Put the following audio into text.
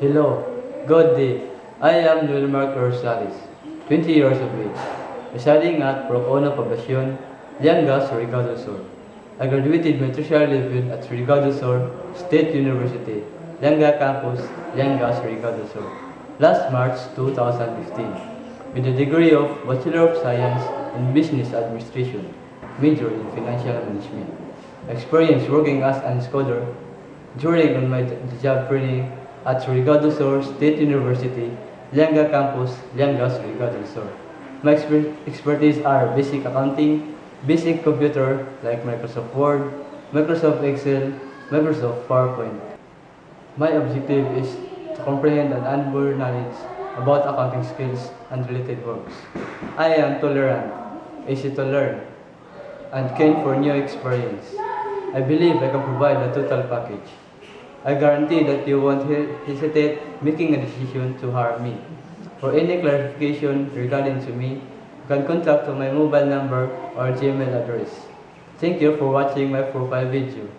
Hello, good day. I am Wilmar Rosales, 20 years of age, residing at Procona Poblacion, Lianga, Surigao del Sur. I graduated my tertiary level at Surigao del Sur State University, Lianga Campus, Lianga, Surigao del Sur, last March 2015, with a degree of Bachelor of Science in Business Administration, major in Financial Management. Experience working as an scholar during on my job training at Surigao del Sur State University, Lianga Campus, Lianga, Surigao del Sur. My expertise are basic accounting, basic computer like Microsoft Word, Microsoft Excel, Microsoft PowerPoint. My objective is to comprehend and uncover knowledge about accounting skills and related works. I am tolerant, easy to learn, and keen for new experience. I believe I can provide a total package. I guarantee that you won't hesitate making a decision to hire me. For any clarification regarding to me, you can contact to my mobile number or Gmail address. Thank you for watching my profile video.